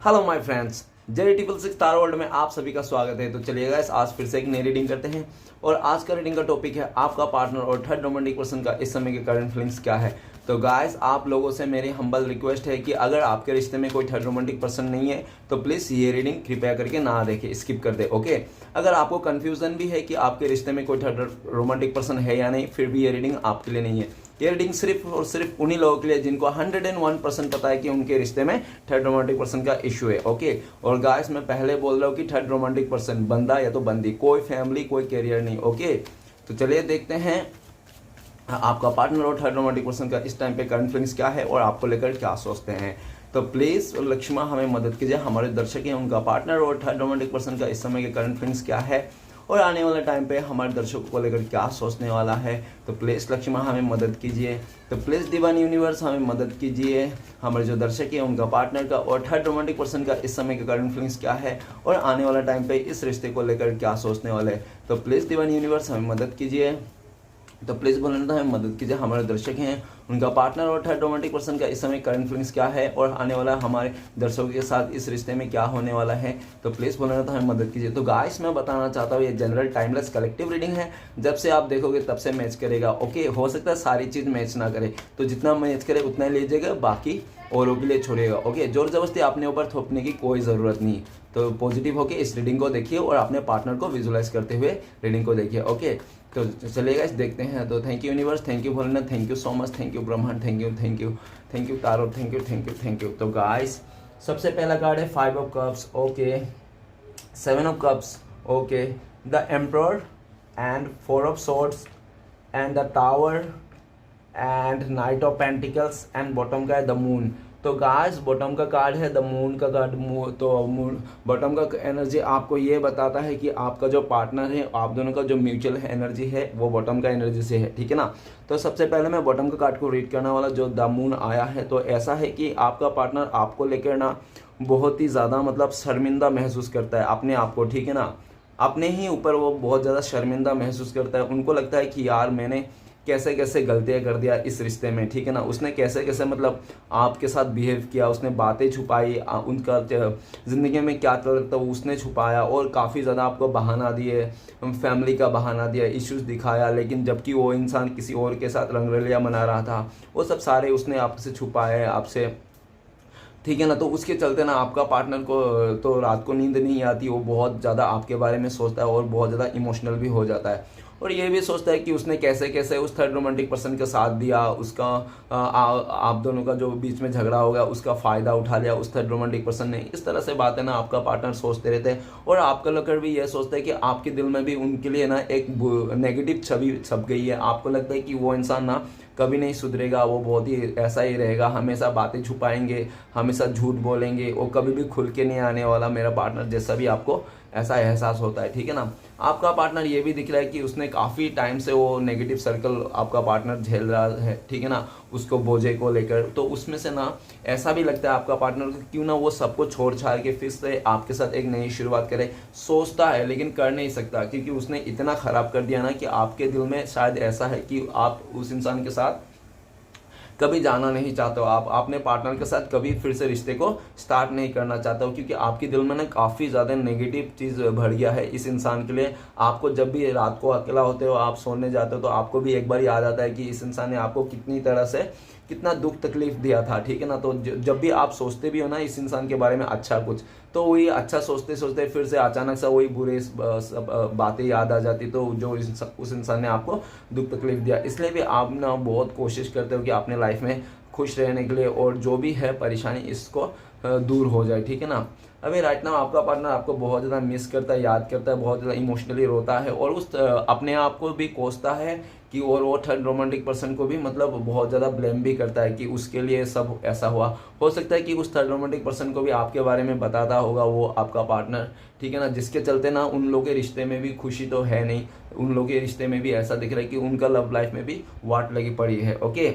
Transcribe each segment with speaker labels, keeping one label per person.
Speaker 1: Hello my friends, JTCC star world में आप सभी का स्वागत है। तो चलिए गाइस, आज फिर से एक नई रीडिंग करते हैं और आज का रीडिंग का टॉपिक है आपका पार्टनर और थर्ड रोमांटिक पर्सन का इस समय के करंट फीलिंग्स क्या है। तो गाइस, आप लोगों से मेरी हम्बल रिक्वेस्ट है कि अगर आपके रिश्ते में कोई थर्ड रोमांटिक पर्सन नहीं है तो प्लीज़ ये रीडिंग कृपया करके ना देखें, स्किप कर दे। ओके, अगर आपको कन्फ्यूजन भी है कि आपके रिश्ते में कोई थर्ड रोमांटिक पर्सन है या नहीं, फिर भी ये रीडिंग आपके लिए नहीं है। ये रीडिंग सिर्फ और सिर्फ उन्हीं लोगों के लिए जिनको 101% पता है कि उनके रिश्ते में थर्ड रोमांटिक पर्सन का इशू है। ओके, और गाइस मैं पहले बोल रहा हूँ कि थर्ड रोमांटिक पर्सन बंदा या तो बंदी, कोई फैमिली कोई कैरियर नहीं। ओके, तो चलिए देखते हैं आपका पार्टनर और थर्ड रोमांटिक पर्सन का इस टाइम पे करंट फीलिंग्स क्या है और आपको लेकर क्या सोचते हैं। तो प्लीज़ लक्ष्मा हमें मदद कीजिए, हमारे दर्शक हैं उनका पार्टनर और थर्ड रोमांटिक पर्सन का इस समय के करंट फीलिंग्स क्या है और आने वाले टाइम पे हमारे दर्शकों को लेकर क्या सोचने वाला है। तो प्लीज़ लक्ष्मा हमें मदद कीजिए। तो प्लीज़ डिवाइन यूनिवर्स हमें मदद कीजिए, हमारे जो दर्शक हैं उनका पार्टनर का और थर्ड रोमांटिक पर्सन का इस समय के करंट फीलिंग्स क्या है और आने वाला टाइम पे इस रिश्ते को लेकर क्या सोचने वाले हैं। तो प्लीज़ डिवाइन यूनिवर्स हमें मदद कीजिए। तो प्लीज़ बोलना था हमें मदद कीजिए, हमारे दर्शक हैं उनका पार्टनर और थर्ड रोमांटिक पर्सन का इस समय करंट फीलिंग्स क्या है और आने वाला हमारे दर्शकों के साथ इस रिश्ते में क्या होने वाला है। तो प्लीज़ बोलना था हमें मदद कीजिए। तो गाइस मैं बताना चाहता हूँ, ये जनरल टाइमलेस कलेक्टिव रीडिंग है, जब से आप देखोगे तब से मैच करेगा। ओके, हो सकता है सारी चीज़ मैच ना करे, तो जितना मैच करे उतना ही लीजिएगा, बाकी औरों के लिए छोड़िएगा। ओके, जोर जबरदस्ती अपने ऊपर थोपने की कोई ज़रूरत नहीं। तो पॉजिटिव होकर इस रीडिंग को देखिए और अपने पार्टनर को विजुलाइज करते हुए रीडिंग को देखिए। ओके, तो चलिएगा इस देखते हैं। तो thank you universe, thank you Bholenath, thank you so much, thank you ब्रह्मांड, thank you thank you thank you tarot, thank you thank you thank you. तो गाइस सबसे पहला कार्ड है 5 of cups, okay, 7 of cups, okay, the emperor and 4 of swords and the tower and knight of pentacles and bottom का है the moon. तो guys bottom का card है the moon का कार्ड। तो बॉटम का एनर्जी आपको ये बताता है कि आपका जो पार्टनर है, आप दोनों का जो म्यूचुअल एनर्जी है वो बॉटम का एनर्जी से है, ठीक है ना। तो सबसे पहले मैं बॉटम का कार्ड को रीड करने वाला, जो द मून आया है। तो ऐसा है कि आपका पार्टनर आपको लेकर ना बहुत ही ज़्यादा मतलब शर्मिंदा महसूस करता है अपने आप को, ठीक है ना। अपने ही ऊपर वो बहुत ज़्यादा शर्मिंदा महसूस करता है। उनको लगता है कि यार मैंने कैसे कैसे गलतियाँ कर दिया इस रिश्ते में, ठीक है ना। उसने कैसे कैसे मतलब आपके साथ बिहेव किया, उसने बातें छुपाई, उनका ज़िंदगी में क्या चल रहा था उसने छुपाया और काफ़ी ज़्यादा आपको बहाना दिए, फैमिली का बहाना दिया, इश्यूज दिखाया, लेकिन जबकि वो इंसान किसी और के साथ रंगरलिया मना रहा था, वो सब सारे उसने आपसे छुपाए आपसे, ठीक है ना। तो उसके चलते ना आपका पार्टनर को तो रात को नींद नहीं आती, वो बहुत ज़्यादा आपके बारे में सोचता है और बहुत ज़्यादा इमोशनल भी हो जाता है और ये भी सोचता है कि उसने कैसे कैसे उस थर्ड रोमांटिक पर्सन का साथ दिया, उसका आप दोनों का जो बीच में झगड़ा हो गया उसका फ़ायदा उठा लिया उस थर्ड रोमांटिक पर्सन ने। इस तरह से बातें ना आपका पार्टनर सोचते रहते हैं और आपका लेकर भी यह सोचता है कि आपके दिल में भी उनके लिए ना एक नेगेटिव छवि छप गई है। आपको लगता है कि वो इंसान ना कभी नहीं सुधरेगा, वो बहुत ही ऐसा ही रहेगा, हमेशा बातें छुपाएंगे, हमेशा झूठ बोलेंगे, वो कभी भी खुल के नहीं आने वाला मेरा पार्टनर, जैसा भी आपको ऐसा एहसास होता है, ठीक है ना। आपका पार्टनर ये भी दिख रहा है कि उसने काफ़ी टाइम से वो नेगेटिव सर्कल आपका पार्टनर झेल रहा है, ठीक है ना, उसको बोझे को लेकर। तो उसमें से ना ऐसा भी लगता है आपका पार्टनर को क्यों ना वो सबको छोड़ छाड़ के फिर से आपके साथ एक नई शुरुआत करे। सोचता है लेकिन कर नहीं सकता, क्योंकि उसने इतना ख़राब कर दिया ना कि आपके दिल में शायद ऐसा है कि आप उस इंसान के साथ कभी जाना नहीं चाहते हो, आप अपने पार्टनर के साथ कभी फिर से रिश्ते को स्टार्ट नहीं करना चाहते हो, क्योंकि आपके दिल में ना काफ़ी ज़्यादा नेगेटिव चीज़ भर गया है इस इंसान के लिए। आपको जब भी रात को अकेला होते हो, आप सोने जाते हो, तो आपको भी एक बार याद आता है कि इस इंसान ने आपको कितनी तरह से कितना दुख तकलीफ दिया था, ठीक है ना। तो जब भी आप सोचते भी हो ना इस इंसान के बारे में अच्छा कुछ, तो वही अच्छा सोचते सोचते फिर से अचानक सा वही बुरे बातें याद आ जाती, तो जो उस इंसान ने आपको दुख तकलीफ दिया। इसलिए भी आप ना बहुत कोशिश करते हो कि अपने लाइफ में खुश रहने के लिए और जो भी है परेशानी इसको दूर हो जाए, ठीक है ना। अभी राइट नाउ आपका पार्टनर आपको बहुत ज़्यादा मिस करता है, याद करता है, बहुत ज़्यादा इमोशनली रोता है और उस अपने आप को भी कोसता है कि और वो थर्ड रोमांटिक पर्सन को भी मतलब बहुत ज़्यादा ब्लेम भी करता है कि उसके लिए सब ऐसा हुआ। हो सकता है कि उस थर्ड रोमांटिक पर्सन को भी आपके बारे में बताता होगा वो आपका पार्टनर, ठीक है ना, जिसके चलते ना उन लोगों के रिश्ते में भी खुशी तो है नहीं, उन लोगों के रिश्ते में भी ऐसा दिख रहा है कि उनका लव लाइफ में भी वाट लगी पड़ी है। ओके,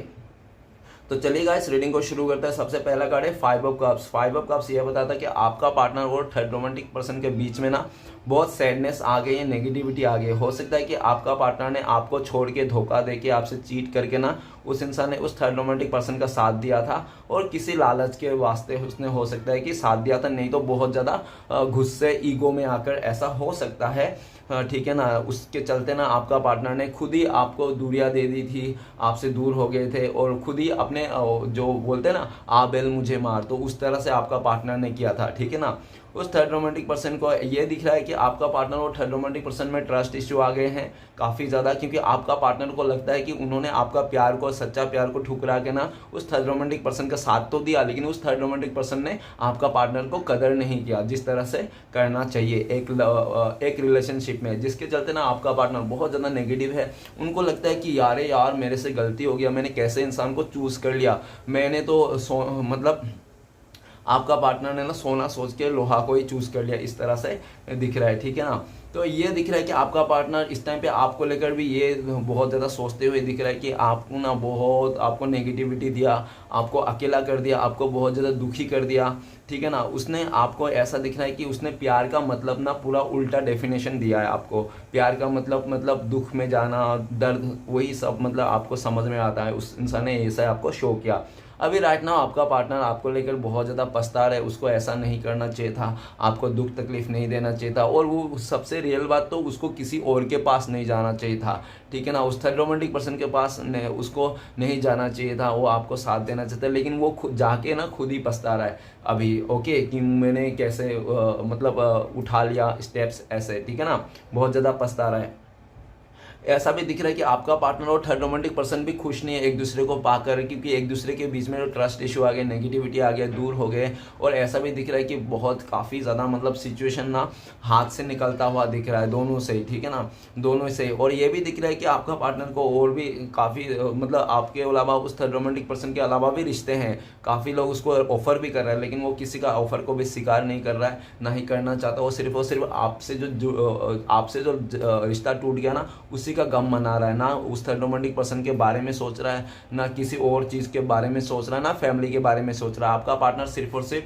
Speaker 1: तो चलिए गाइस रीडिंग को शुरू करते हैं। सबसे पहला कार्ड है 5 ऑफ कप्स। 5 ऑफ कप्स ये बताता है कि आपका पार्टनर और थर्ड रोमांटिक पर्सन के बीच में ना बहुत सैडनेस आ गई है, नेगेटिविटी आ गई है। हो सकता है कि आपका पार्टनर ने आपको छोड़ के धोखा दे के आपसे चीट करके ना उस इंसान ने उस थर्ड रोमांटिक पर्सन का साथ दिया था और किसी लालच के वास्ते उसने हो सकता है कि साथ दिया था, नहीं तो बहुत ज़्यादा गुस्से ईगो में आकर ऐसा हो सकता है, ठीक है ना। उसके चलते ना आपका पार्टनर ने खुद ही आपको दूरियां दे दी थी, आपसे दूर हो गए थे और खुद ही अपने जो बोलते हैं ना आ बेल मुझे मार, तो उस तरह से आपका पार्टनर ने किया था, ठीक है ना। उस थर्ड रोमांटिक पर्सन को ये दिख रहा है कि आपका पार्टनर और थर्ड रोमांटिक पर्सन में ट्रस्ट इश्यू आ गए हैं काफ़ी ज़्यादा, क्योंकि आपका पार्टनर को लगता है कि उन्होंने आपका प्यार को, सच्चा प्यार को ठुकरा के ना उस थर्ड रोमांटिक पर्सन का साथ तो दिया, लेकिन उस थर्ड रोमांटिक पर्सन ने आपका पार्टनर को कदर नहीं किया जिस तरह से करना चाहिए एक रिलेशनशिप में, जिसके चलते ना आपका पार्टनर बहुत ज़्यादा नेगेटिव है। उनको लगता है कि यार मेरे से गलती हो गया, मैंने कैसे इंसान को चूज़ कर लिया, मैंने तो मतलब आपका पार्टनर ने ना सोना सोच के लोहा को ही चूज कर लिया, इस तरह से दिख रहा है, ठीक है ना। तो ये दिख रहा है कि आपका पार्टनर इस टाइम पे आपको लेकर भी ये बहुत ज़्यादा सोचते हुए दिख रहा है कि आपको ना बहुत आपको नेगेटिविटी दिया, आपको अकेला कर दिया, आपको बहुत ज़्यादा दुखी कर दिया, ठीक है ना। उसने आपको ऐसा दिख रहा है कि उसने प्यार का मतलब ना पूरा उल्टा डेफिनेशन दिया है आपको। प्यार का मतलब दुख में जाना, दर्द, वही सब मतलब आपको समझ में आता है, उस इंसान ने ऐसा आपको शो किया। अभी राइट नाउ आपका पार्टनर आपको लेकर बहुत ज़्यादा पछता रहा है, उसको ऐसा नहीं करना चाहिए था, आपको दुख तकलीफ नहीं देना चाहिए था, और वो सबसे रियल बात तो उसको किसी और के पास नहीं जाना चाहिए था, ठीक है ना। उस थर्ड रोमांटिक पर्सन के पास उसको नहीं जाना चाहिए था, वो आपको साथ देना चाहता है, लेकिन वो खुद जाके ना खुद ही पछता रहा है अभी, ओके, कि मैंने कैसे उठा लिया स्टेप्स ऐसे, ठीक है ना, बहुत ज़्यादा पछता रहा है। ऐसा भी दिख रहा है कि आपका पार्टनर और थर्ड रोमांटिक पर्सन भी खुश नहीं है एक दूसरे को पाकर, क्योंकि एक दूसरे के बीच में ट्रस्ट इशू आ गए, नेगेटिविटी आ गया, दूर हो गए। और ऐसा भी दिख रहा है कि बहुत काफ़ी ज़्यादा सिचुएशन ना हाथ से निकलता हुआ दिख रहा है दोनों से ही, ठीक है ना, दोनों से। और ये भी दिख रहा है कि आपका पार्टनर को और भी काफ़ी आपके अलावा उस थर्ड रोमांटिक पर्सन के अलावा भी रिश्ते हैं, काफ़ी लोग उसको ऑफर भी कर रहे हैं, लेकिन वो किसी का ऑफर को भी स्वीकार नहीं कर रहा है, ना ही करना चाहता। वो सिर्फ और सिर्फ आपसे जो रिश्ता टूट गया ना उसी का गम मना रहा है, ना उस थर्ड रोमांटिक पर्सन के बारे में सोच रहा है, ना किसी और चीज के बारे में सोच रहा है, ना फैमिली के बारे में सोच रहा है। आपका पार्टनर सिर्फ और सिर्फ,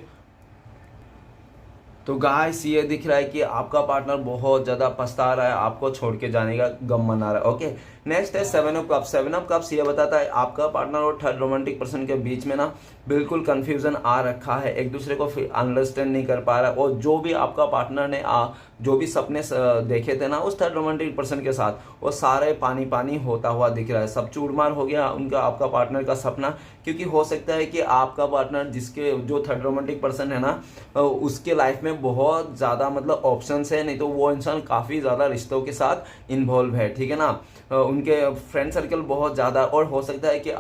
Speaker 1: तो गाइस ये दिख रहा है कि आपका पार्टनर बहुत ज़्यादा पछता रहा है, आपको छोड़ के जाने का गम मना रहा है, ओके। नेक्स्ट है seven of cups. Seven of cups ये बताता है आपका पार्टनर और थर्ड रोमांटिक पर्सन के बीच में ना बिल्कुल कंफ्यूजन आ रखा है, एक दूसरे को अंडरस्टैंड नहीं कर पा रहा है, और जो भी आपका पार्टनर ने जो भी सपने देखे थे ना उस थर्ड रोमांटिक पर्सन के साथ, वो सारे पानी पानी होता हुआ दिख रहा है, सब चूरमार हो गया उनका, आपका पार्टनर का सपना। क्योंकि हो सकता है कि आपका पार्टनर जो थर्ड रोमांटिक पर्सन है ना उसके लाइफ में बहुत ज़्यादा ऑप्शंस है, नहीं तो वो इंसान काफ़ी ज़्यादा रिश्तों के साथ इन्वॉल्व है, ठीक है ना। उनके फ्रेंड सर्कल बहुत ज़्यादा, और हो सकता है कि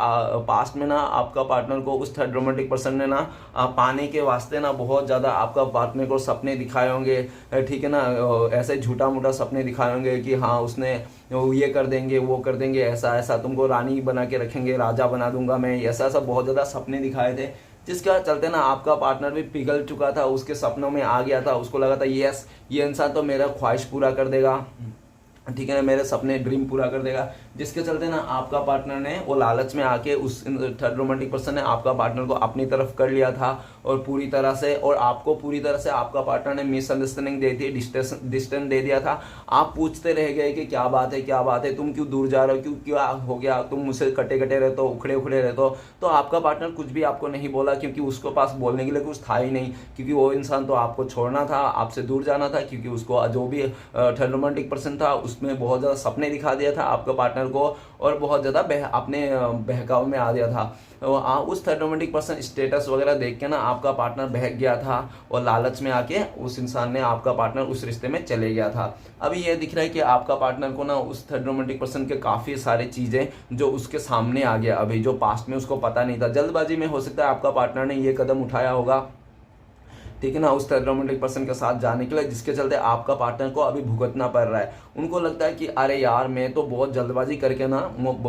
Speaker 1: पास्ट में ना आपका पार्टनर को उस थर्ड रोमांटिक पर्सन ने ना पाने के वास्ते ना बहुत ज़्यादा आपका पार्टनर को सपने दिखाए होंगे, ठीक है ना, ऐसे झूठा मूठा सपने दिखाए होंगे कि हाँ उसने ये कर देंगे, वो कर देंगे, ऐसा ऐसा तुमको रानी बना के रखेंगे, राजा बना दूंगा मैं, ऐसा ऐसा बहुत ज़्यादा सपने दिखाए थे, जिसका चलते ना आपका पार्टनर भी पिघल चुका था, उसके सपनों में आ गया था, उसको लगा था यस ये इंसान तो मेरा ख्वाहिश पूरा कर देगा, ठीक है ना, मेरे सपने ड्रीम पूरा कर देगा, जिसके चलते ना आपका पार्टनर ने वो लालच में आके उस थर्ड रोमांटिक पर्सन ने आपका पार्टनर को अपनी तरफ कर लिया था, और पूरी तरह से, और आपको पूरी तरह से आपका पार्टनर ने मिसअंडरस्टैंडिंग दे दी, डिस्टेंस दे दिया था। आप पूछते रह गए कि क्या बात है, तुम क्यों दूर जा रहे हो, क्या हो गया, तुम मुझसे कटे कटे रहते हो, उखड़े उखड़े रहते हो। तो आपका पार्टनर कुछ भी आपको नहीं बोला, क्योंकि उसके पास बोलने के लिए कुछ था ही नहीं, क्योंकि वो इंसान तो आपको छोड़ना था, आपसे दूर जाना था, क्योंकि उसको जो भी थर्ड रोमांटिक पर्सन था उसमें बहुत ज़्यादा सपने दिखा दिया था आपका पार्टनर को, और बहुत ज़्यादा अपने बहकाव में आ गया था। उस थर्ड रोमांटिक पर्सन स्टेटस वगैरह देख के ना आपका पार्टनर बहक गया था, और लालच में आके उस इंसान ने आपका पार्टनर उस रिश्ते में चले गया था। अभी ये दिख रहा है कि आपका पार्टनर को ना उस थर्ड रोमांटिक पर्सन के काफ़ी सारे चीज़ें जो उसके सामने आ गया अभी, जो पास्ट में उसको पता नहीं था, जल्दबाजी में हो सकता है आपका पार्टनर ने ये कदम उठाया होगा, ठीक है ना, उस थर्ड रोमांटिक पर्सन के साथ जाने के लिए, जिसके चलते आपका पार्टनर को अभी भुगतना पड़ रहा है। उनको लगता है कि अरे यार मैं तो बहुत जल्दबाजी करके ना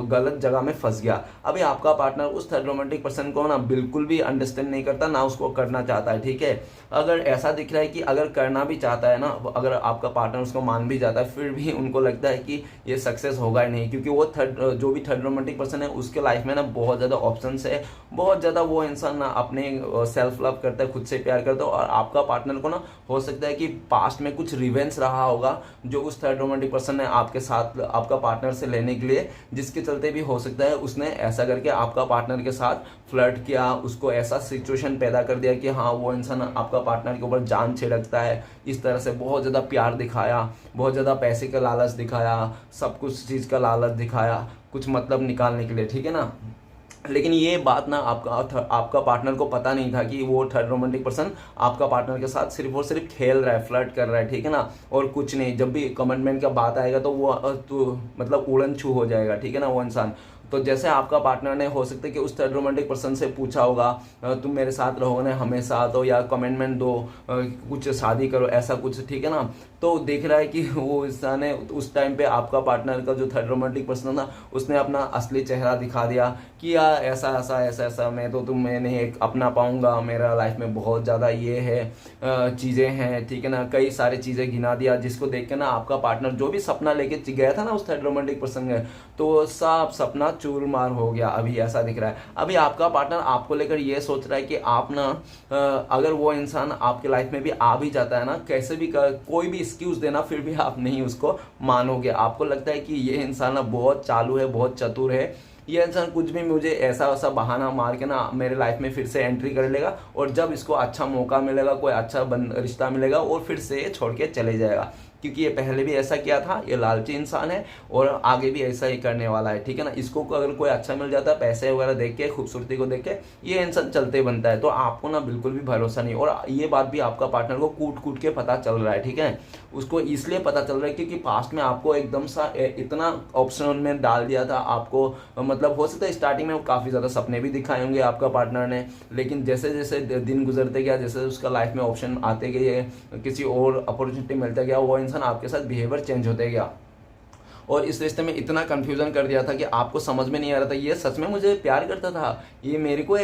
Speaker 1: गलत जगह में फंस गया। अभी आपका पार्टनर उस थर्ड रोमांटिक पर्सन को ना बिल्कुल भी अंडरस्टैंड नहीं करता, ना उसको करना चाहता है, ठीक है। अगर ऐसा दिख रहा है कि अगर करना भी चाहता है ना, अगर आपका पार्टनर उसको मान भी जाता है, फिर भी उनको लगता है कि ये सक्सेस होगा ही नहीं, क्योंकि वो जो भी थर्ड रोमांटिक पर्सन है उसके लाइफ में ना बहुत ज़्यादा ऑप्शंस है, बहुत ज़्यादा वो इंसान ना अपने सेल्फ लव करता है, खुद से प्यार करता है, और आपका पार्टनर को ना हो सकता है कि पास्ट में कुछ रिवेंज रहा होगा जो उस थर्ड रोमांटिक पर्सन ने आपके साथ आपका पार्टनर से लेने के लिए, जिसके चलते भी हो सकता है उसने ऐसा करके आपका पार्टनर के साथ फ्लर्ट किया, उसको ऐसा सिचुएशन पैदा कर दिया कि हाँ वो इंसान आपका पार्टनर के ऊपर जान छिड़कता है, इस तरह से बहुत ज़्यादा प्यार दिखाया, बहुत ज़्यादा पैसे का लालच दिखाया, सब कुछ चीज़ का लालच दिखाया कुछ मतलब निकालने के लिए, ठीक है ना। लेकिन ये बात ना आपका पार्टनर को पता नहीं था कि वो थर्ड रोमांटिक पर्सन आपका पार्टनर के साथ सिर्फ और सिर्फ खेल रहा है, फ्लर्ट कर रहा है, ठीक है ना, और कुछ नहीं। जब भी कमिटमेंट का बात आएगा तो वो मतलब उड़न छू हो जाएगा, ठीक है ना वो इंसान। तो जैसे आपका पार्टनर ने हो सकता है कि उस थर्ड रोमांटिक पर्सन से पूछा होगा तुम मेरे साथ रहोगे ना हमेशा, तो या कमिटमेंट दो, कुछ शादी करो, ऐसा कुछ, ठीक है ना। तो देख रहा है कि वो इंसान ने उस टाइम पे आपका पार्टनर का जो थर्ड रोमांटिक पर्सन था उसने अपना असली चेहरा दिखा दिया कि यार ऐसा ऐसा ऐसा ऐसा मैं तो तुम्हें नहीं अपना पाऊंगा, मेरा लाइफ में बहुत ज़्यादा ये है चीज़ें हैं, ठीक है ना, कई सारी चीज़ें गिना दिया, जिसको देख के ना आपका पार्टनर जो भी सपना लेके गया था ना उस थर्ड रोमांटिक पर्सन का, तो सब सपना चूरमार हो गया। अभी ऐसा दिख रहा है। अभी आपका पार्टनर आपको लेकर ये सोच रहा है कि आप ना अगर वो इंसान आपके लाइफ में भी आ भी जाता है ना, कैसे भी कोई भी एक्सक्यूज देना, फिर भी आप नहीं उसको मानोगे। आपको लगता है कि ये इंसान ना बहुत चालू है, बहुत चतुर है, ये इंसान कुछ भी मुझे ऐसा वैसा बहाना मार के ना मेरे लाइफ में फिर से एंट्री कर लेगा, और जब इसको अच्छा मौका मिलेगा, कोई अच्छा रिश्ता मिलेगा, और फिर से छोड़ के चले जाएगा, क्योंकि ये पहले भी ऐसा किया था, ये लालची इंसान है और आगे भी ऐसा ही करने वाला है, ठीक है ना। इसको अगर कोई अच्छा मिल जाता है, पैसे वगैरह देख के, खूबसूरती को देख के, ये इंसान चलते बनता है। तो आपको ना बिल्कुल भी भरोसा नहीं, और ये बात भी आपका पार्टनर को कूट कूट के पता चल रहा है, ठीक है। उसको इसलिए पता चल रहा है क्योंकि पास्ट में आपको एकदम सा इतना ऑप्शन में डाल दिया था आपको, मतलब हो सकता है स्टार्टिंग में काफ़ी ज़्यादा सपने भी दिखाए होंगे आपका पार्टनर ने, लेकिन जैसे जैसे दिन गुजरते गया, जैसे उसका लाइफ में ऑप्शन आते गए, किसी और अपॉर्चुनिटी मिलता गया, वो इंसान आपके साथ बिहेवियर चेंज होते गया, और इस रिश्ते में इतना कंफ्यूजन कर दिया था कि आपको समझ में नहीं आ रहा था ये सच में मुझे प्यार करता था, ये मेरे को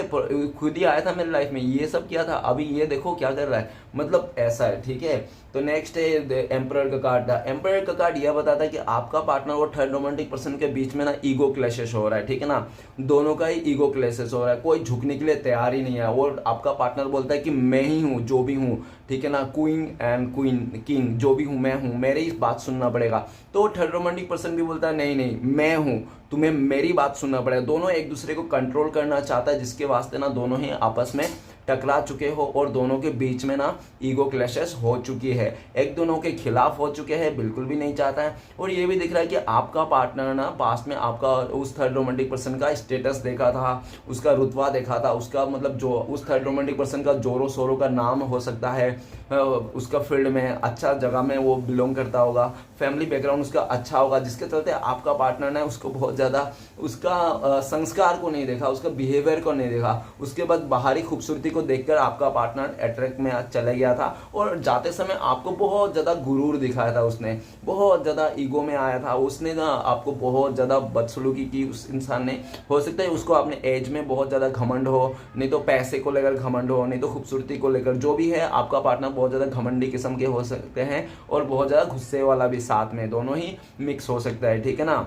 Speaker 1: खुद ही आया था मेरे लाइफ में, ये सब किया था, अभी ये देखो क्या कर रहा है, मतलब ऐसा है, ठीक है। तो नेक्स्ट है एम्परर का कार्ड था। एम्परर का कार्ड यह बताता है कि आपका पार्टनर और थर्ड रोमांटिक पर्सन के बीच में ना ईगो क्लैशेस हो रहा है, ठीक है ना, दोनों का ही ईगो क्लैशेस हो रहा है, कोई झुकने के लिए तैयार ही नहीं है, और आपका पार्टनर बोलता है कि मैं ही हूँ जो भी हूँ, ठीक है ना, क्वीन एंड क्वीन किंग जो भी हूँ मैं हूँ, मेरी ही बात सुनना पड़ेगा। तो थर्ड रोमांटिक पर्सन भी बोलता है नहीं नहीं मैं हूँ, तुम्हें मेरी बात सुनना पड़ेगा। दोनों एक दूसरे को कंट्रोल करना चाहता है, जिसके वास्ते ना दोनों ही आपस में टकरा चुके हो, और दोनों के बीच में ना ईगो क्लैशेस हो चुकी है, एक दोनों के खिलाफ हो चुके हैं, बिल्कुल भी नहीं चाहता है। और ये भी दिख रहा है कि आपका पार्टनर ना पास्ट में आपका उस थर्ड रोमांटिक पर्सन का स्टेटस देखा था, उसका रुतबा देखा था, उसका मतलब जो उस थर्ड रोमांटिक पर्सन का जोरों शोरों का नाम हो सकता है, उसका फील्ड में अच्छा जगह में वो बिलोंग करता होगा, फैमिली बैकग्राउंड उसका अच्छा होगा, जिसके चलते आपका पार्टनर ने उसको बहुत ज़्यादा उसका संस्कार को नहीं देखा, उसका बिहेवियर को नहीं देखा, उसके बाद बाहरी खूबसूरती को देखकर आपका पार्टनर अट्रैक्ट में चले गया था, और जाते समय आपको बहुत ज़्यादा गुरूर दिखाया था, उसने बहुत ज़्यादा ईगो में आया था, उसने ना आपको बहुत ज़्यादा बदसलूकी की उस इंसान ने। हो सकता है उसको अपने एज में बहुत ज़्यादा घमंड हो, नहीं तो पैसे को लेकर घमंड हो, नहीं तो खूबसूरती को लेकर, जो भी है आपका पार्टनर बहुत ज़्यादा घमंडी किस्म के हो सकते हैं, और बहुत ज़्यादा गुस्से वाला भी साथ में, दोनों ही मिक्स हो सकता है, ठीक है ना।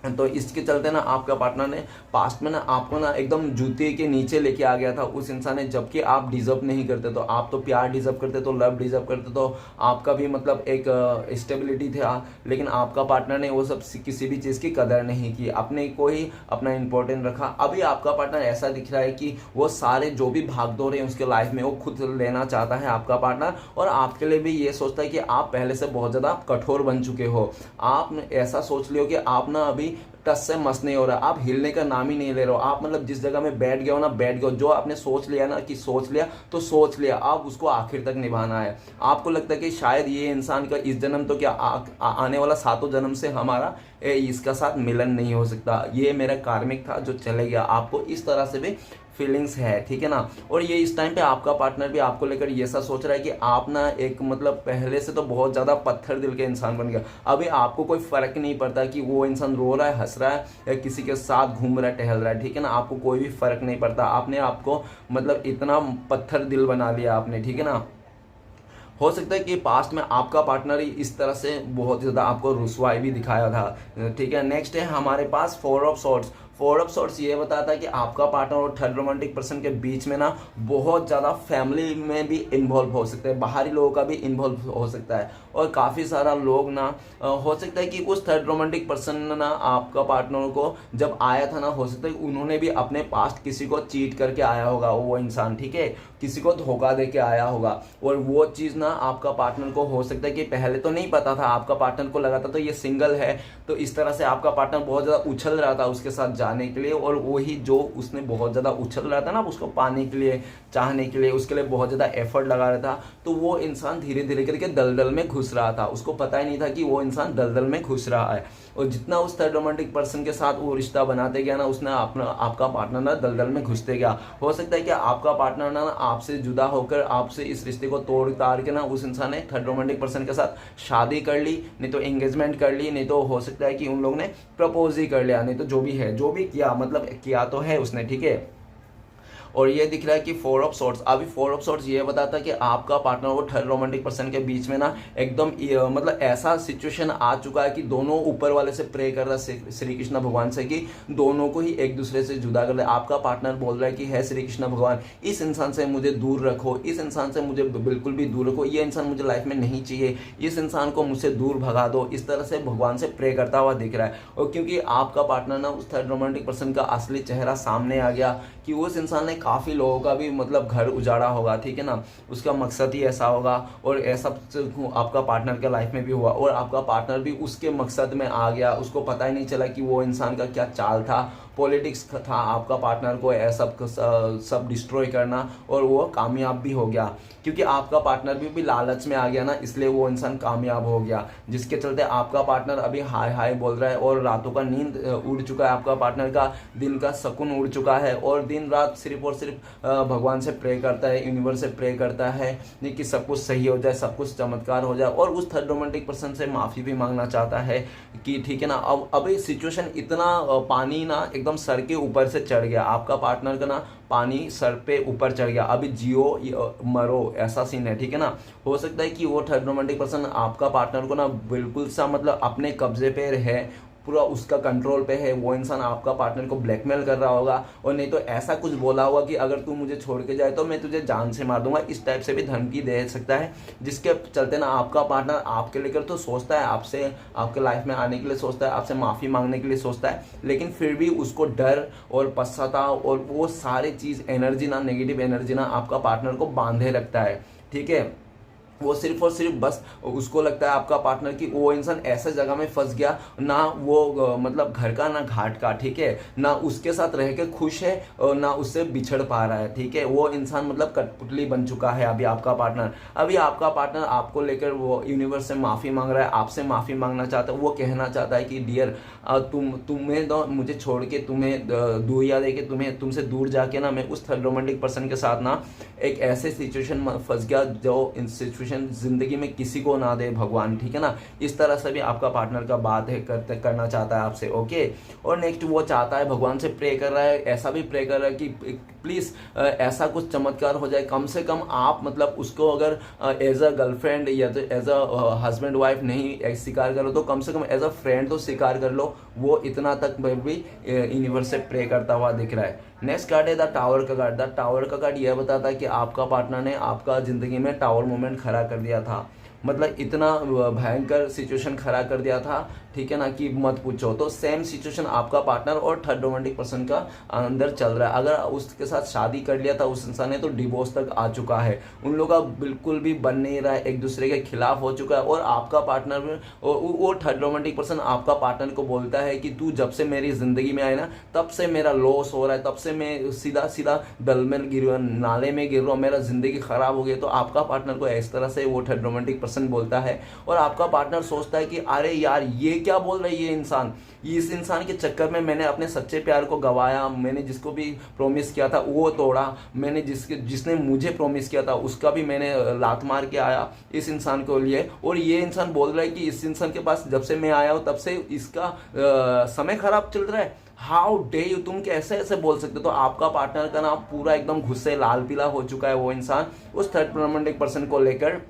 Speaker 1: तो इसके चलते ना आपका पार्टनर ने पास्ट में ना आपको ना एकदम जूते के नीचे लेके आ गया था उस इंसान ने, जबकि आप डिजर्व नहीं करते, तो आप तो प्यार डिजर्व करते, तो लव डिजर्व करते, तो आपका भी मतलब एक स्टेबिलिटी था, लेकिन आपका पार्टनर ने वो सब किसी भी चीज़ की कदर नहीं की, अपने को ही अपना इंपॉर्टेंट रखा। अभी आपका पार्टनर ऐसा दिख रहा है कि वो सारे जो भी भागदौड़ है उसके लाइफ में वो खुद लेना चाहता है आपका पार्टनर, और आपके लिए भी ये सोचता है कि आप पहले से बहुत ज़्यादा कठोर बन चुके हो, आप ऐसा सोच लियो कि आप ना अभी टस से मस नहीं हो रहा, आप हिलने का नाम ही नहीं ले रहे हो, आप मतलब जिस जगह में बैठ गए हो ना बैठ गए हो, जो आपने सोच लिया ना कि सोच लिया तो सोच लिया, आप उसको आखिर तक निभाना है। आपको लगता है कि शायद ये इंसान का इस जन्म तो क्या आने वाला 7 जन्म से हमारा इसका साथ मिलन नहीं हो सकता, ये मेरा कार्मिक था जो चले गया, आपको इस तरह से भी फीलिंग्स है, ठीक है ना। और ये इस टाइम पे आपका पार्टनर भी आपको लेकर ये सा सोच रहा है कि आप ना एक मतलब पहले से तो बहुत ज़्यादा पत्थर दिल के इंसान बन गया, अभी आपको कोई फ़र्क नहीं पड़ता कि वो इंसान रो रहा है, हंस रहा है, या किसी के साथ घूम रहा है, टहल रहा है, ठीक है ना, आपको कोई भी फ़र्क नहीं पड़ता, आपने आपको मतलब इतना पत्थर दिल बना लिया आपने, ठीक है ना। हो सकता है कि पास्ट में आपका पार्टनर ही इस तरह से बहुत ज़्यादा आपको रुसवाई भी दिखाया था, ठीक है। नेक्स्ट है हमारे पास 4 of swords. Four of swords ये बताता है कि आपका पार्टनर और थर्ड रोमांटिक पर्सन के बीच में ना बहुत ज़्यादा फैमिली में भी इन्वॉल्व हो सकते हैं, बाहरी लोगों का भी इन्वॉल्व हो सकता है, और काफ़ी सारा लोग ना हो सकता है कि उस थर्ड रोमांटिक पर्सन ना आपका पार्टनर को जब आया था ना, हो सकता है उन्होंने भी अपने पास्ट किसी को चीट करके आया होगा वो इंसान, ठीक है, किसी को धोखा दे के आया होगा, और वो चीज़ ना आपका पार्टनर को हो सकता है कि पहले तो नहीं पता था, आपका पार्टनर को लगा था तो ये सिंगल है, तो इस तरह से आपका पार्टनर बहुत ज़्यादा उछल रहा था उसके साथ जाने के लिए, और वही जो उसने बहुत ज़्यादा उछल रहा था ना उसको पाने के लिए, चाहने के लिए, उसके लिए बहुत ज़्यादा एफर्ट लगा रहा था, तो वो इंसान धीरे धीरे करके दलदल में घुस रहा था, उसको पता ही नहीं था कि वो इंसान दलदल में घुस रहा है। और जितना उस थर्ड रोमांटिक पर्सन के साथ वो रिश्ता बनाते गया ना, उसने आपका पार्टनर ना दलदल में घुसते गया। हो सकता है कि आपका पार्टनर ना आपसे जुदा होकर आपसे इस रिश्ते को तोड़ ताड़ के ना उस इंसान ने थर्ड रोमांटिक पर्सन के साथ शादी कर ली, नहीं तो एंगेजमेंट कर ली, नहीं तो हो सकता है कि उन लोगों ने प्रपोज ही कर लिया, नहीं तो जो भी है, जो भी किया, मतलब किया तो है उसने, ठीक है। और ये दिख रहा है कि फोर ऑफ सॉर्ड्स, अभी फोर ऑफ सॉर्ड्स ये बताता है कि आपका पार्टनर और थर्ड रोमांटिक पर्सन के बीच में ना एकदम मतलब ऐसा सिचुएशन आ चुका है कि दोनों ऊपर वाले से प्रे कर रहा है श्री कृष्ण भगवान से कि दोनों को ही एक दूसरे से जुदा कर ले। आपका पार्टनर बोल रहा है कि है श्री कृष्ण भगवान, इस इंसान से मुझे दूर रखो, इस इंसान से मुझे बिल्कुल भी दूर रखो, ये इंसान मुझे लाइफ में नहीं चाहिए, इस इंसान को मुझसे दूर भगा दो, इस तरह से भगवान से प्रे करता हुआ दिख रहा है। और क्योंकि आपका पार्टनर ना उस थर्ड रोमांटिक पर्सन का असली चेहरा सामने आ गया कि उस इंसान ने काफ़ी लोगों का भी मतलब घर उजाड़ा होगा, ठीक है ना, उसका मकसद ही ऐसा होगा, और ऐसा आपका पार्टनर के लाइफ में भी हुआ, और आपका पार्टनर भी उसके मकसद में आ गया, उसको पता ही नहीं चला कि वो इंसान का क्या चाल था, पॉलिटिक्स था आपका पार्टनर को सब डिस्ट्रॉय करना, और वो कामयाब भी हो गया, क्योंकि आपका पार्टनर भी लालच में आ गया ना, इसलिए वो इंसान कामयाब हो गया, जिसके चलते आपका पार्टनर अभी हाय हाय बोल रहा है, और रातों का नींद उड़ चुका है आपका पार्टनर का, दिन का सुकून उड़ चुका है, और दिन रात सिर्फ और सिर्फ भगवान से प्रे करता है, यूनिवर्स से प्रे करता है कि सब कुछ सही हो जाए, सब कुछ चमत्कार हो जाए, और उस थर्ड रोमांटिक पर्सन से माफ़ी भी मांगना चाहता है कि ठीक है ना, अब अभी सिचुएशन इतना पानी ना एकदम सर के ऊपर से चढ़ गया, आपका पार्टनर का ना पानी सर पे ऊपर चढ़ गया, अभी जियो मरो ऐसा सीन है, ठीक है ना। हो सकता है कि वो थर्ड रोमांटिक पर्सन आपका पार्टनर को ना बिल्कुल सा मतलब अपने कब्जे पे है, पूरा उसका कंट्रोल पे है, वो इंसान आपका पार्टनर को ब्लैकमेल कर रहा होगा, और नहीं तो ऐसा कुछ बोला होगा कि अगर तू मुझे छोड़ के जाए तो मैं तुझे जान से मार दूंगा, इस टाइप से भी धमकी दे सकता है, जिसके चलते ना आपका पार्टनर आपके लेकर तो सोचता है, आपसे आपके लाइफ में आने के लिए सोचता है, आपसे माफ़ी मांगने के लिए सोचता है, लेकिन फिर भी उसको डर और पश्चाताप और वो सारी चीज़ एनर्जी ना, नेगेटिव एनर्जी ना आपका पार्टनर को बांधे रखता है, ठीक है। वो सिर्फ और सिर्फ बस उसको लगता है आपका पार्टनर कि वो इंसान ऐसे जगह में फंस गया ना, वो मतलब घर का ना घाट का, ठीक है ना, उसके साथ रह के खुश है और ना उससे बिछड़ पा रहा है, ठीक है, वो इंसान मतलब कठपुतली बन चुका है अभी आपका पार्टनर। अभी आपका पार्टनर आपको लेकर वो यूनिवर्स से माफ़ी मांग रहा है, आपसे माफ़ी मांगना चाहता है, वो कहना चाहता है कि डियर तुम्हें तो मुझे छोड़ के, तुम्हें दूरिया दे के, तुमसे दूर जाके ना मैं उस थर्ड रोमांटिक पर्सन के साथ ना एक ऐसे सिचुएशन में फंस गया जो इन जिंदगी में किसी को ना दे भगवान, ठीक है ना। इस तरह से भी आपका पार्टनर का बात है करना चाहता है आपसे, ओके। और नेक्स्ट वो चाहता है, भगवान से प्रे कर रहा है, ऐसा भी प्रे कर रहा है कि प्लीज़ ऐसा कुछ चमत्कार हो जाए, कम से कम आप मतलब उसको अगर एज अ गर्लफ्रेंड या तो एज अ हस्बैंड वाइफ नहीं स्वीकार करो तो कम से कम एज अ फ्रेंड तो स्वीकार कर लो। वो इतना तक भी यूनिवर्स से प्रे करता हुआ दिख रहा है। नेक्स्ट कार्ड है द टावर का कार्ड। द टावर का कार्ड यह बताता है कि आपका पार्टनर ने आपका ज़िंदगी में टावर मोमेंट खड़ा कर दिया था, मतलब इतना भयंकर सिचुएशन खड़ा कर दिया था, ठीक है ना, कि मत पूछो। तो सेम सिचुएशन आपका पार्टनर और थर्ड रोमांटिक पर्सन का अंदर चल रहा है। अगर उसके साथ शादी कर लिया था उस इंसान ने तो डिवोर्स तक आ चुका है, उन लोगों का बिल्कुल भी बन नहीं रहा है, एक दूसरे के खिलाफ हो चुका है। और आपका पार्टनर वो थर्ड रोमांटिक पर्सन आपका पार्टनर को बोलता है कि तू जब से मेरी जिंदगी में आए ना तब से मेरा लॉस हो रहा है, तब से मैं सीधा सीधा दल में गिर रहा हूँ, नाले में गिर रहा हूँ, मेरा जिंदगी खराब हो गई। तो आपका पार्टनर को इस तरह से वो थर्ड रोमांटिक पर्सन बोलता है और आपका पार्टनर सोचता है कि अरे यार ये क्या बोल रहा है ये इंसान, इस इंसान के चक्कर में मैंने अपने सच्चे प्यार को गवाया, मैंने जिसको भी प्रॉमिस किया था वो तोड़ा, मैंने जिसने मुझे प्रॉमिस किया था उसका भी मैंने लात मार के आया इस इंसान को लिए। और ये इंसान बोल रहा है कि इस इंसान के पास जब से मैं आया हूँ तब से इसका समय खराब चल रहा है। हाउ डे यू, तुम कैसे ऐसे बोल सकते हो। तो आपका पार्टनर का नाम पूरा एकदम गुस्से लाल पीला हो चुका है वो इंसान उस थर्ड रोमांटिक पर्सन को लेकर।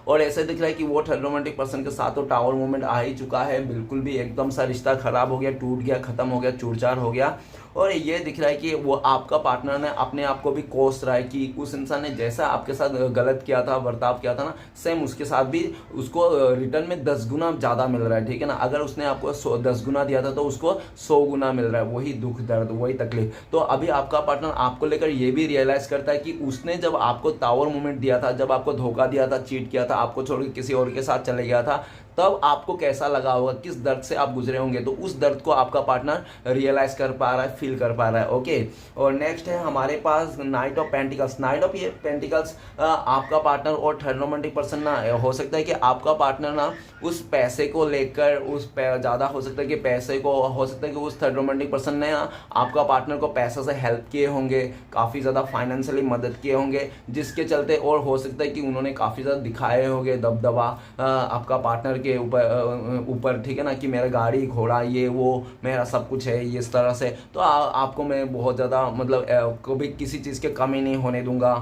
Speaker 1: और ऐसे दिख रहा है कि वो थर्ड रोमांटिक पर्सन के साथ तो टावर मूवमेंट आ ही चुका है, बिल्कुल भी एकदम सा रिश्ता खराब हो गया, टूट गया, खत्म हो गया, चूर-चार हो गया। और ये दिख रहा है कि वो आपका पार्टनर ने अपने आप को भी कोस रहा है कि उस इंसान ने जैसा आपके साथ गलत किया था, बर्ताव किया था ना, सेम उसके साथ भी उसको रिटर्न में 10 गुना ज़्यादा मिल रहा है, ठीक है ना। अगर उसने आपको 10 गुना दिया था तो उसको 100 गुना मिल रहा है, वही दुख दर्द, वही तकलीफ। तो अभी आपका पार्टनर आपको लेकर ये भी रियलाइज करता है कि उसने जब आपको टावर मूवमेंट दिया था, जब आपको धोखा दिया था, चीट किया था, आपको छोड़ के किसी और के साथ चले गया था, तब आपको कैसा लगा होगा, किस दर्द से आप गुजरे होंगे। तो उस दर्द को आपका पार्टनर रियलाइज कर पा रहा है, फील कर पा रहा है। ओके, और नेक्स्ट है हमारे पास knight of pentacles. Knight of ये पेंटिकल्स आपका पार्टनर और थर्ड रोमांटिक पर्सन ना, हो सकता है कि आपका पार्टनर ना उस पैसे को लेकर ज़्यादा हो सकता है कि पैसे को, हो सकता है कि उस थर्ड रोमांटिक पर्सन ने आपका पार्टनर को पैसे से हेल्प किए होंगे, काफ़ी ज़्यादा फाइनेंशियली मदद किए होंगे, जिसके चलते, और हो सकता है कि उन्होंने काफ़ी ज़्यादा दिखाए होंगे दबदबा आपका पार्टनर के ऊपर, ठीक है ना, कि मेरा गाड़ी घोड़ा ये वो मेरा सब कुछ है, ये इस तरह से। तो आपको मैं बहुत ज़्यादा मतलब कभी किसी चीज़ के कमी नहीं होने दूंगा।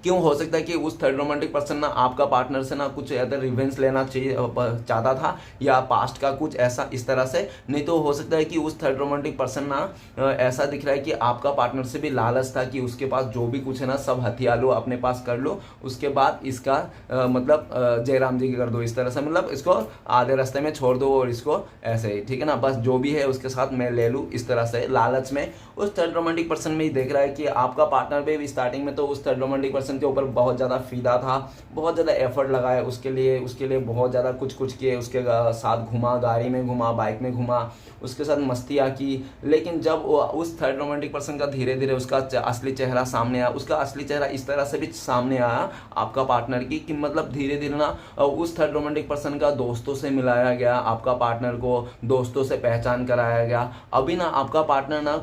Speaker 1: क्यों, हो सकता है कि उस थर्ड रोमांटिक पर्सन ना आपका पार्टनर से ना कुछ अदर रिवेंज लेना चाहता था, या पास्ट का कुछ ऐसा इस तरह से। नहीं तो हो सकता है कि उस थर्ड रोमांटिक पर्सन ना ऐसा दिख रहा है कि आपका पार्टनर से भी लालच था कि उसके पास जो भी कुछ है ना सब हथिया लो, अपने पास कर लो, उसके बाद इसका मतलब जयराम जी की कर दो, इस तरह से, मतलब इसको आधे रास्ते में छोड़ दो और इसको ऐसे ही, ठीक है ना, बस जो भी है उसके साथ मैं ले लूँ, इस तरह से लालच में उस थर्ड रोमांटिक पर्सन में ही देख रहा है कि आपका पार्टनर भी स्टार्टिंग में तो उस थर्ड रोमांटिक पर्सन के ऊपर बहुत ज़्यादा फीदा था, बहुत ज़्यादा एफर्ट लगाया उसके लिए बहुत ज़्यादा कुछ किए, उसके साथ घुमा, गाड़ी में घुमा, बाइक में घुमा, उसके साथ मस्तियाँ की। लेकिन जब उस थर्ड रोमांटिक पर्सन का धीरे धीरे उसका असली चेहरा सामने आया, उसका असली चेहरा इस तरह से भी सामने आया आपका पार्टनर की, कि मतलब धीरे धीरे ना उस थर्ड रोमांटिक पर्सन का दोस्तों से मिलाया गया, आपका पार्टनर को दोस्तों से पहचान कराया गया। अभी ना आपका पार्टनर ना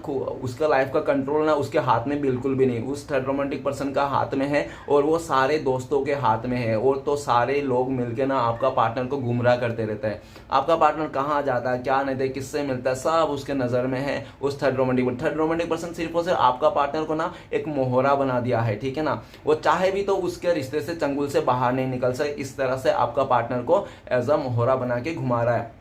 Speaker 1: उसका लाइफ का कंट्रोल ना उसके हाथ में बिल्कुल भी नहीं, उस थर्ड रोमांटिक पर्सन का हाथ में है, और वो सारे दोस्तों के हाथ में है। और तो सारे लोग मिलके ना आपका पार्टनर को गुमराह करते रहते हैं। आपका पार्टनर कहाँ जाता है, क्या नहीं दे, किससे मिलता है, सब उसके नज़र में है उस थर्ड रोमांटिक पर्सन। सिर्फ और सिर्फ आपका पार्टनर को ना एक मोहरा बना दिया है, ठीक है ना। वो चाहे भी तो उसके रिश्ते से, चंगुल से बाहर नहीं निकल सके, इस तरह से आपका पार्टनर को एज अ मोहरा बना के घुमा रहा है।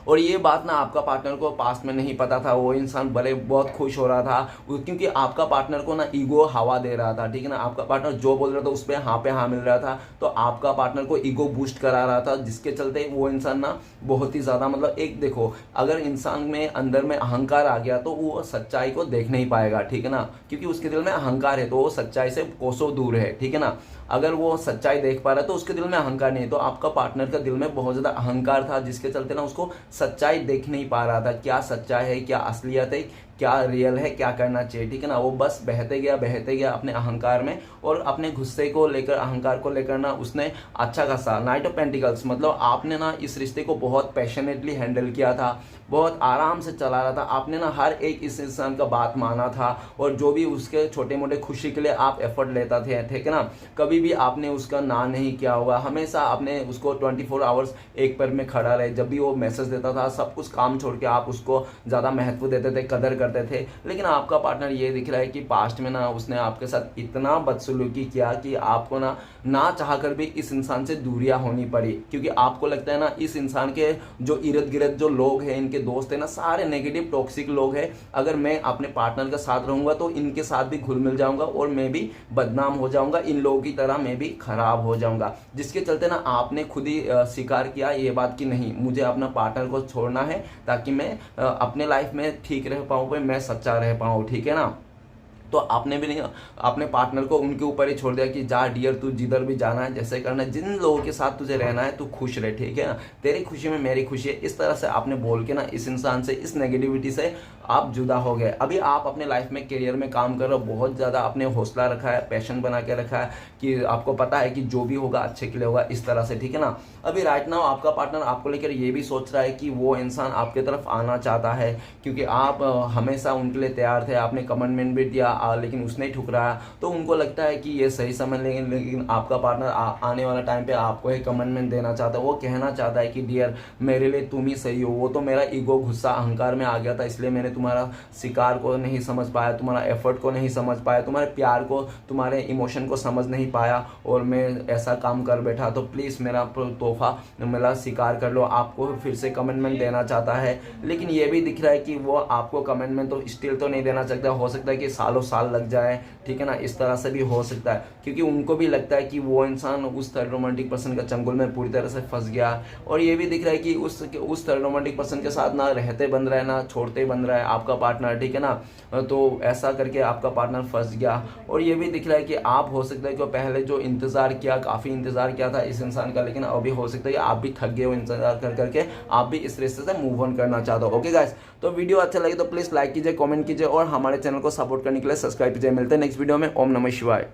Speaker 1: और ये बात ना आपका पार्टनर को पास्ट में नहीं पता था। वो इंसान भले बहुत खुश हो रहा था क्योंकि आपका पार्टनर को ना ईगो हवा दे रहा था, ठीक है ना। आपका पार्टनर जो बोल रहा था उस पर हाँ पे हाँ मिल रहा था, तो आपका पार्टनर को ईगो बूस्ट करा रहा था, जिसके चलते वो इंसान ना बहुत ही ज़्यादा, मतलब एक देखो, अगर इंसान में अंदर में अहंकार आ गया तो वो सच्चाई को देख नहीं पाएगा, ठीक है ना, क्योंकि उसके दिल में अहंकार है, तो वो सच्चाई से कोसों दूर है, ठीक है ना। अगर वो सच्चाई देख पा रहा है तो उसके दिल में अहंकार नहीं है। तो आपका पार्टनर का दिल में बहुत ज़्यादा अहंकार था, जिसके चलते ना उसको सच्चाई देख नहीं पा रहा था, क्या सच्चाई है, क्या असलियत है, क्या रियल है, क्या करना चाहिए, ठीक है ना। वो बस बहते गया अपने अहंकार में, और अपने गुस्से को लेकर, अहंकार को लेकर ना उसने अच्छा खासा नाइट ऑफ पेंटिकल्स, मतलब आपने ना इस रिश्ते को बहुत पैशनेटली हैंडल किया था, बहुत आराम से चला रहा था आपने ना, हर एक इस इंसान का बात माना था, और जो भी उसके छोटे मोटे खुशी के लिए आप एफर्ट लेता थे, ठीक है ना, कभी भी आपने उसका ना नहीं किया होगा। हमेशा आपने उसको 24 आवर्स एक पैर में खड़ा रहे, जब भी वो मैसेज देता था सब कुछ काम छोड़ के आप उसको ज़्यादा महत्व देते थे, कदर करते थे। लेकिन आपका पार्टनर ये दिख रहा है कि पास्ट में ना उसने आपके साथ इतना बदसलूकी किया कि आपको ना चाह कर भी इस इंसान से दूरियां होनी पड़ी, क्योंकि आपको लगता है ना इस इंसान के जो इर्द गिर्द जो लोग हैं, इनके दोस्त हैं ना, सारे नेगेटिव टॉक्सिक लोग हैं। अगर मैं अपने पार्टनर के साथ रहूंगा तो इनके साथ भी घुल मिल जाऊंगा और मैं भी बदनाम हो जाऊंगा, इन लोगों की तरह मैं भी खराब हो जाऊंगा। जिसके चलते ना आपने खुद ही स्वीकार किया ये बात कि नहीं, मुझे अपना पार्टनर को छोड़ना है ताकि मैं अपने लाइफ में ठीक रह पाऊँ, मैं सच्चा रह पाऊँ, ठीक है ना। तो आपने भी नहीं अपने पार्टनर को उनके ऊपर ही छोड़ दिया कि जा डियर, तू जिधर भी जाना है, जैसे करना है, जिन लोगों के साथ तुझे रहना है, तू खुश रहे, ठीक है ना, तेरी खुशी में मेरी खुशी है। इस तरह से आपने बोल के ना इस इंसान से, इस नेगेटिविटी से आप जुदा हो गए। अभी आप अपने लाइफ में, करियर में काम कर रहे हो, बहुत ज़्यादा आपने हौसला रखा है, पैशन बना के रखा है कि आपको पता है कि जो भी होगा अच्छे के लिए होगा, इस तरह से, ठीक है ना। अभी राइट नाउ आपका पार्टनर आपको लेकर ये भी सोच रहा है कि वो इंसान आपके तरफ आना चाहता है, क्योंकि आप हमेशा उनके लिए तैयार थे, आपने कमिटमेंट भी दिया, लेकिन उसने ही ठुकराया, तो उनको लगता है कि ये सही समझ लेंगे, लेकिन आपका पार्टनर आने वाला टाइम पे आपको एक कमिटमेंट देना चाहता है। वो कहना चाहता है कि डियर मेरे लिए तुम ही सही हो, वो तो मेरा ईगो गुस्सा अहंकार में आ गया था, इसलिए मैंने तुम्हारा शिकार को नहीं समझ पाया, तुम्हारा एफर्ट को नहीं समझ पाया, तुम्हारे प्यार को, तुम्हारे इमोशन को समझ नहीं पाया और मैं ऐसा काम कर बैठा। तो प्लीज़ मेरा तोहफा मेरा स्वीकार कर लो। आपको फिर से कमिटमेंट देना चाहता है, लेकिन ये भी दिख रहा है कि वो आपको कमिटमेंट तो स्टिल तो नहीं देना चाहता। हो सकता है कि सालों साल लग जाए, ठीक है ना, इस तरह से भी हो सकता है, क्योंकि उनको भी लगता है कि वो इंसान उस थर्ड रोमांटिक पर्सन का चंगुल में पूरी तरह से फंस गया। और ये भी दिख रहा है कि उस थर्ड रोमांटिक पर्सन के साथ ना रहते बन रहा है ना छोड़ते बन रहा है आपका पार्टनर, ठीक है ना। तो ऐसा करके आपका पार्टनर फंस गया। और ये भी दिख रहा है कि आप हो सकता है कि पहले जो इंतजार किया, काफ़ी इंतजार किया था इस इंसान का, लेकिन अभी हो सकता है कि आप भी थक गए हो इंतजार कर करके, आप भी इस रिश्ते से मूव ऑन करना चाहते हो। ओके गाइस, तो वीडियो अच्छा लगे तो प्लीज़ लाइक कीजिए, कमेंट कीजिए और हमारे चैनल को सपोर्ट करने के लिए सब्सक्राइब कीजिए। मिलते हैं नेक्स्ट वीडियो में। ओम नमः शिवाय।